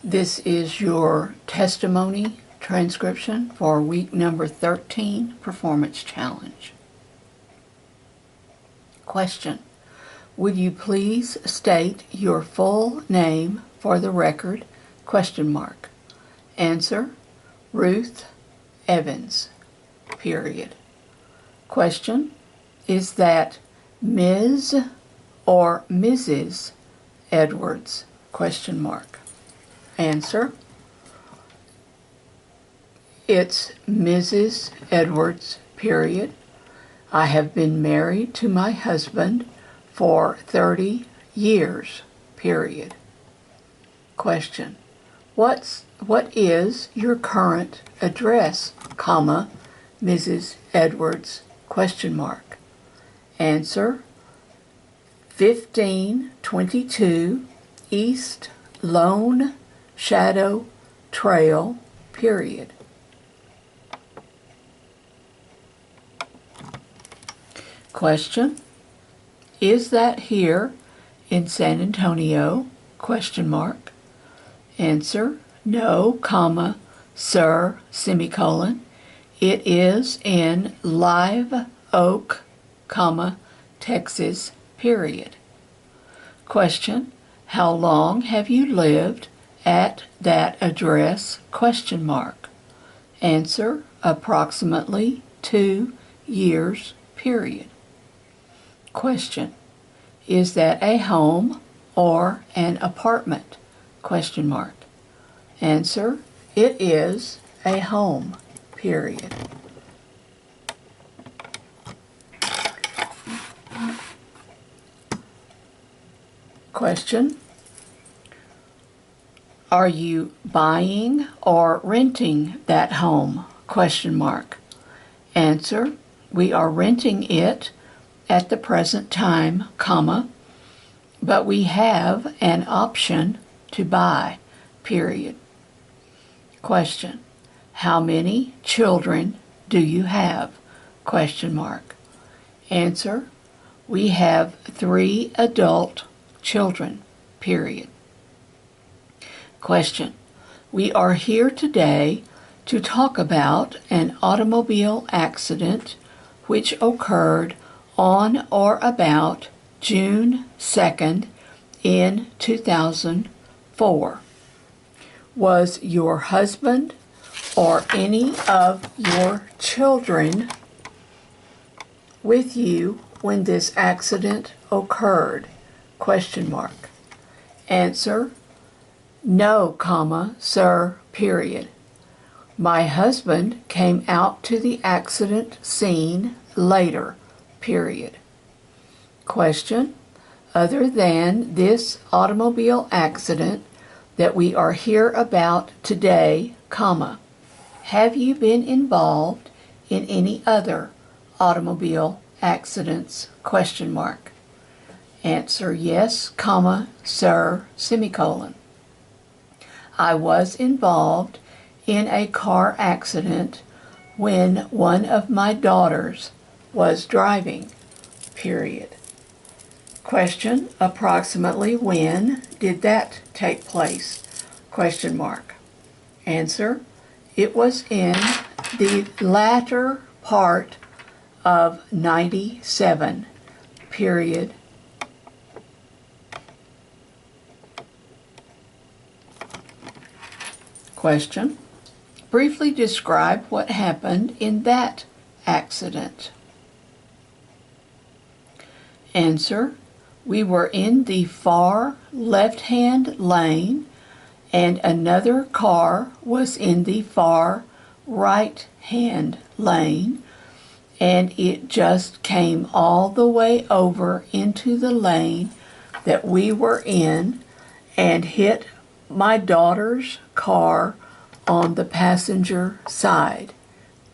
This is your testimony transcription for week number 13 Performance Challenge. Question: would you please state your full name for the record? Question mark. Answer: Ruth Evans. Period. Question: is that Ms. or Mrs. Edwards? Question mark. Answer: it's Mrs. Edwards. Period. I have been married to my husband for 30 years. Period. Question: what is your current address, comma, Mrs. Edwards? Question mark. Answer: 1522 East Lone Shadow Trail. Period. Question: is that here in San Antonio? Question mark. Answer: no, comma, sir, semicolon. It is in Live Oak, comma, Texas. Period. Question: how long have you lived at that address? Question mark. Answer: approximately 2 years. Period. Question: is that a home or an apartment? Question mark. Answer: it is a home. Period. Question: are you buying or renting that home? Question mark. Answer: we are renting it at the present time, comma, but we have an option to buy. Period. Question: how many children do you have? Question mark. Answer: we have 3 adult children. Period. Question: we are here today to talk about an automobile accident which occurred on or about June 2nd in 2004. Was your husband or any of your children with you when this accident occurred? Question mark. Answer: no, comma, sir, period. My husband came out to the accident scene later. Period. Question: other than this automobile accident that we are here about today, comma, have you been involved in any other automobile accidents? Question mark. Answer: yes, comma, sir, semicolon. I was involved in a car accident when one of my daughters was driving. Period. Question: approximately when did that take place? Question mark. Answer: it was in the latter part of 97. Period. Question: briefly describe what happened in that accident. Answer: we were in the far left-hand lane and another car was in the far right-hand lane, and it just came all the way over into the lane that we were in and hit my daughter's car on the passenger side.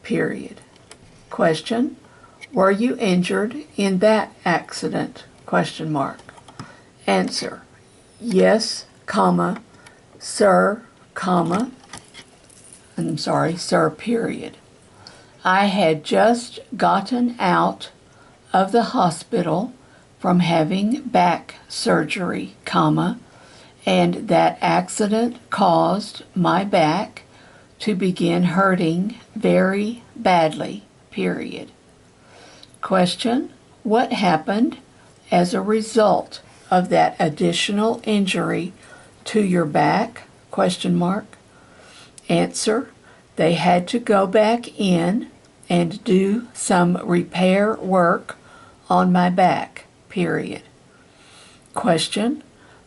Period. Question: were you injured in that accident? Question mark. Answer: yes, comma, sir, comma, sir, period. I had just gotten out of the hospital from having back surgery, comma, and that accident caused my back to begin hurting very badly, period. Question, what happened as a result of that additional injury to your back? Question mark. Answer, they had to go back in and do some repair work on my back, period. Question,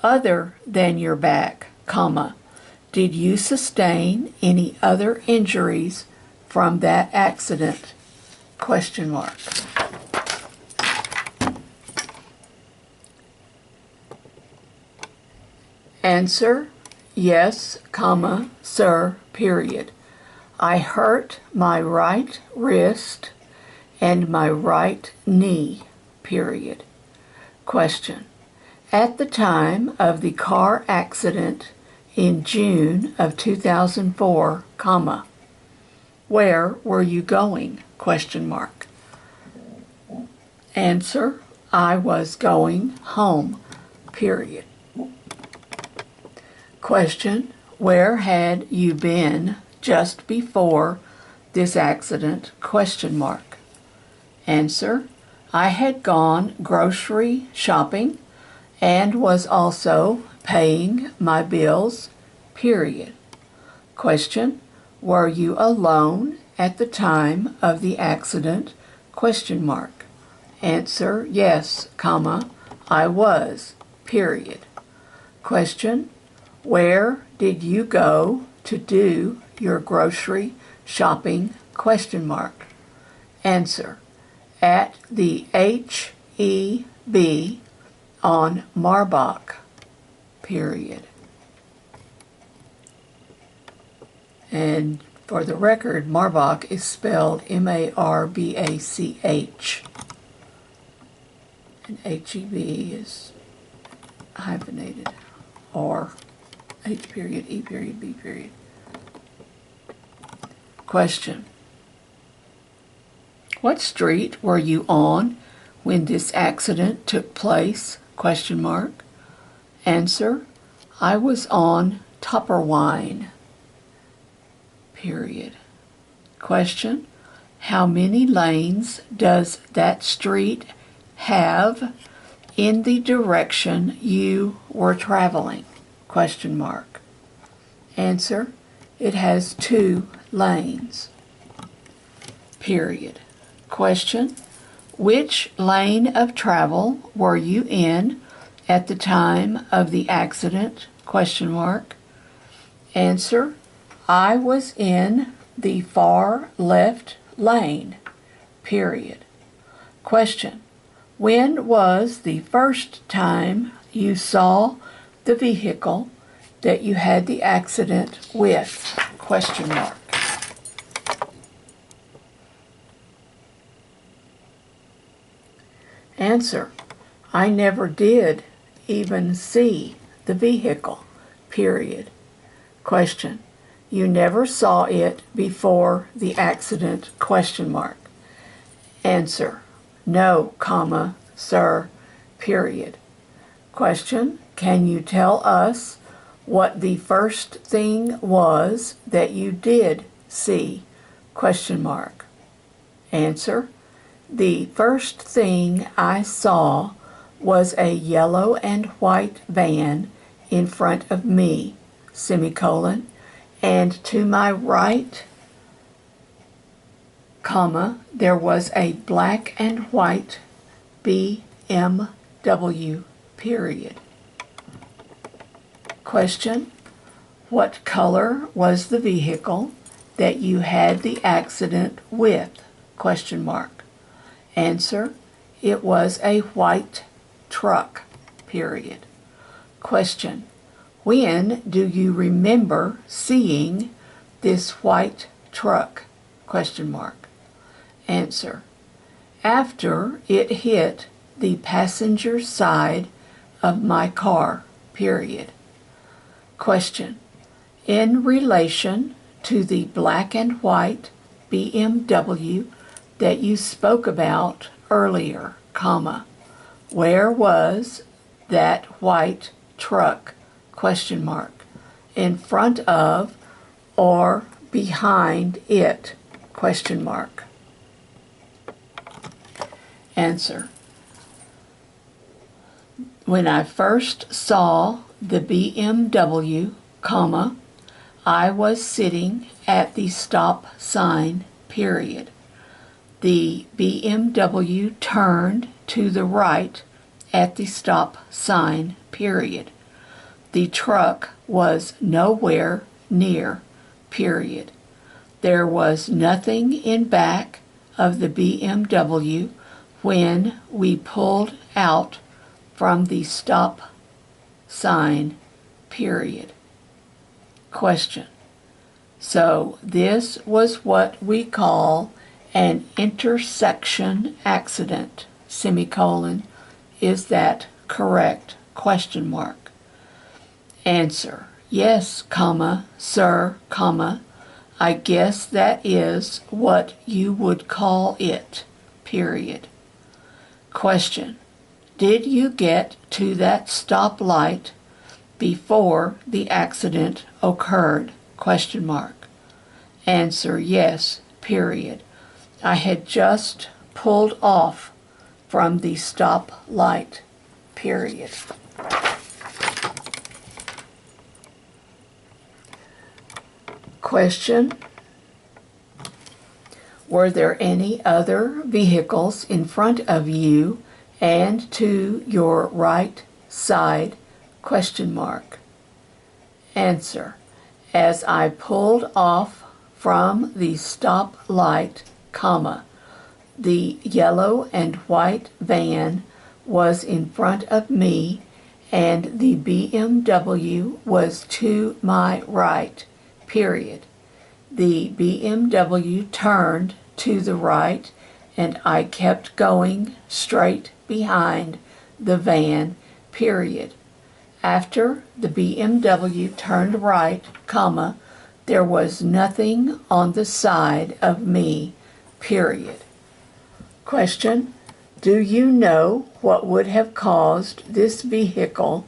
other than your back, comma, did you sustain any other injuries from that accident? Question mark. Answer, yes, comma, sir, period. I hurt my right wrist and my right knee, period. Question, at the time of the car accident in June of 2004, comma, where were you going? Question mark. Answer, I was going home, period. Question, where had you been just before this accident? Question mark. Answer, I had gone grocery shopping and was also paying my bills, period. Question, were you alone at the time of the accident? Question mark. Answer, yes, comma, I was, period. Question, where did you go to do your grocery shopping? Question mark. Answer, at the H-E-B on Marbach, period. And for the record, Marbach is spelled M-A-R-B-A-C-H. And H-E-B is hyphenated, or H period, E period, B period. Question, what street were you on when this accident took place? Question mark. Answer, I was on Tupperwine, period. Question, how many lanes does that street have in the direction you were traveling? Question mark. Answer, it has 2 lanes, period. Question, which lane of travel were you in at the time of the accident? Question mark. Answer, I was in the far left lane, period. Question, when was the first time you saw the vehicle that you had the accident with? Question mark. Answer, I never did even see the vehicle, period. Question, you never saw it before the accident? Question mark. Answer, no, comma, sir, period. Question, can you tell us what the first thing was that you did see? Question mark. Answer, the first thing I saw was a yellow and white van in front of me, semicolon, and to my right, comma, there was a black and white BMW, period. Question, what color was the vehicle that you had the accident with? Question mark. Answer, it was a white truck, period. Question, when do you remember seeing this white truck? Question mark. Answer, after it hit the passenger side of my car, period. Question, in relation to the black and white BMW that you spoke about earlier, comma, where was that white truck? question mark, in front of or behind it, question mark. Answer. When I first saw the BMW, comma, I was sitting at the stop sign, period. The BMW turned to the right at the stop sign, period. The truck was nowhere near, period. There was nothing in back of the BMW when we pulled out from the stop sign, period. Question. So this was what we call an intersection accident, semicolon. Is that correct? Question mark. Answer. Yes, comma, sir, comma, I guess that is what you would call it, period. Question. Did you get to that stoplight before the accident occurred? Question mark. Answer. Yes, period. I had just pulled off from the stoplight, period. Question. Were there any other vehicles in front of you and to your right side? Question mark. Answer. As I pulled off from the stoplight, comma, the yellow and white van was in front of me and the BMW was to my right, period. The BMW turned to the right and I kept going straight behind the van, period. After the BMW turned right, comma, there was nothing on the side of me, period. Question. Do you know what would have caused this vehicle,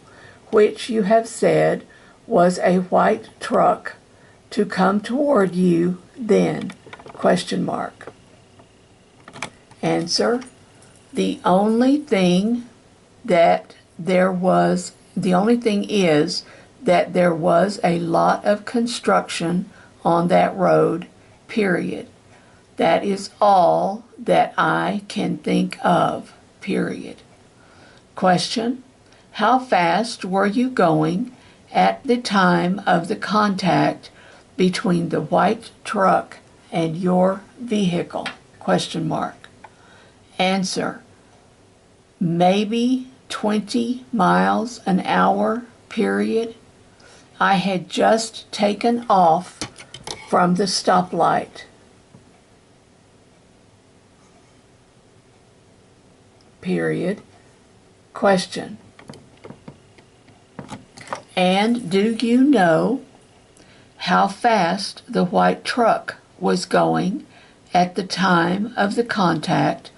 which you have said was a white truck, to come toward you then? Question mark. Answer. The only thing is that there was a lot of construction on that road, period. That is all that I can think of, period. Question. How fast were you going at the time of the contact between the white truck and your vehicle? Question mark. Answer. Maybe 20 miles an hour, period. I had just taken off from the stoplight, period. Question. And do you know how fast the white truck was going at the time of the contact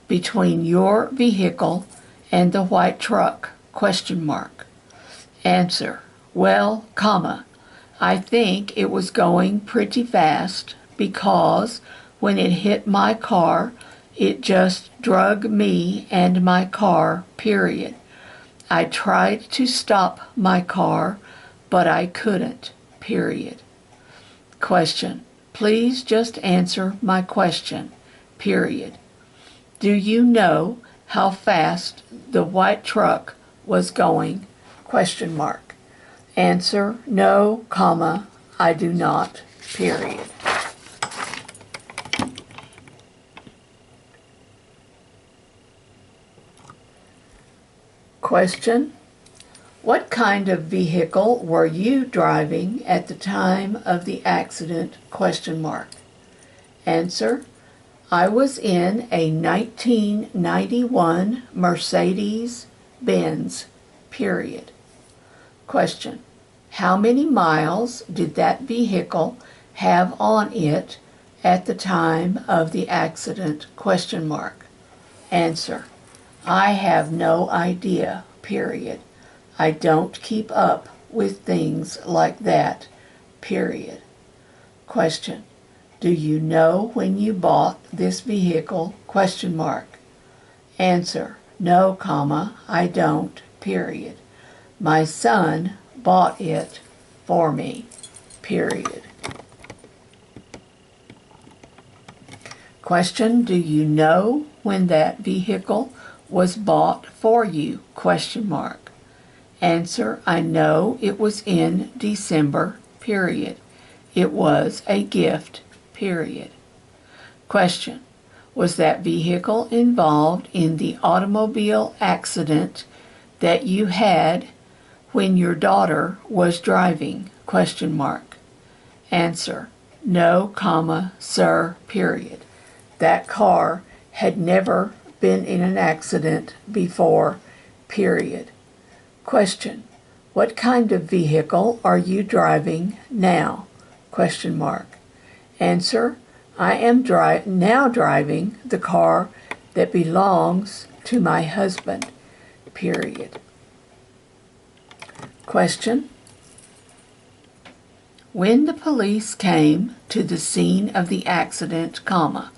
between your vehicle and the white truck? Question mark. Answer. Well, comma, I think it was going pretty fast because when it hit my car, it just drug me and my car, period. I tried to stop my car, but I couldn't, period. Question. Please just answer my question, period. Do you know how fast the white truck was going? Question mark. Answer. No, comma, I do not, period. Question. What kind of vehicle were you driving at the time of the accident? Question mark. Answer. I was in a 1991 Mercedes-Benz, period. Question. How many miles did that vehicle have on it at the time of the accident? Question mark. Answer. I have no idea, period. I don't keep up with things like that, period. Question. Do you know when you bought this vehicle? Question mark. Answer. No, comma, I don't, period. My son bought it for me, period. Question. Do you know when that vehicle was bought for you? Question mark. Answer. I know it was in December, period. It was a gift, period. Question. Was that vehicle involved in the automobile accident that you had when your daughter was driving? Question mark. Answer. No, comma, sir, period. That car had never been in an accident before, period. Question. What kind of vehicle are you driving now? Question mark. Answer. I am now driving the car that belongs to my husband, period. Question. When the police came to the scene of the accident, comma,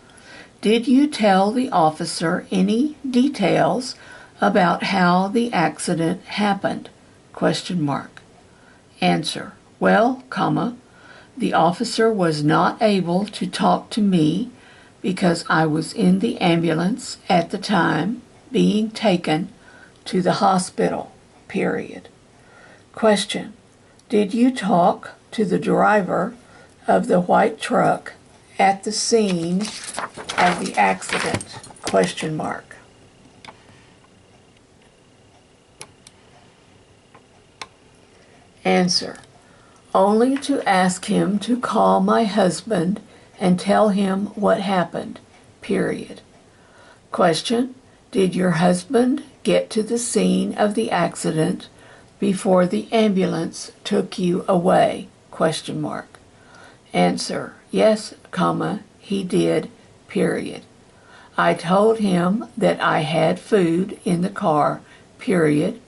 did you tell the officer any details about how the accident happened? Question mark. Answer. Well, comma, the officer was not able to talk to me because I was in the ambulance at the time being taken to the hospital, period. Question. Did you talk to the driver of the white truck at the scene of the accident? Question mark. Answer. Only to ask him to call my husband and tell him what happened, period. Question. Did your husband get to the scene of the accident before the ambulance took you away? Question mark. Answer. Yes, comma, he did, period. I told him that I had food in the car, period.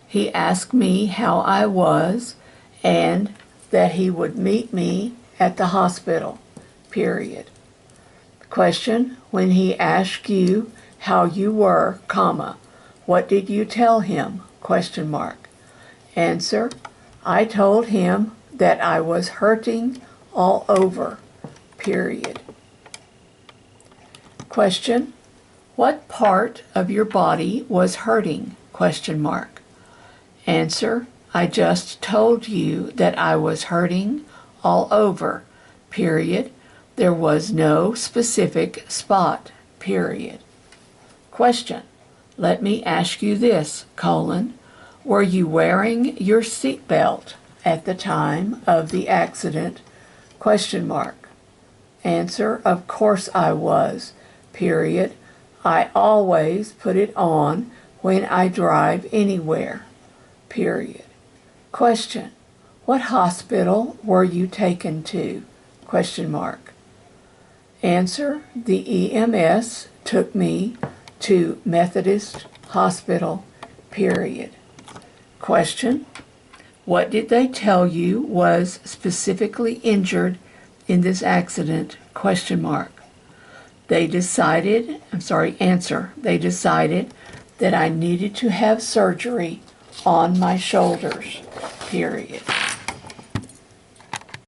He asked me how I was and that he would meet me at the hospital, period. Question. When he asked you how you were, comma, what did you tell him? Question mark. Answer. I told him that I was hurting all over, period. Question. What part of your body was hurting? Question mark. Answer. I just told you that I was hurting all over, period. There was no specific spot, period. Question. Let me ask you this, colon. Were you wearing your seatbelt at the time of the accident? Question mark. Answer. Of course I was, period. I always put it on when I drive anywhere, period. Question. What hospital were you taken to? Question mark. Answer. The EMS took me to Methodist Hospital, period. Question. What did they tell you was specifically injured in this accident? Question mark. Answer. They decided that I needed to have surgery on my shoulders, period.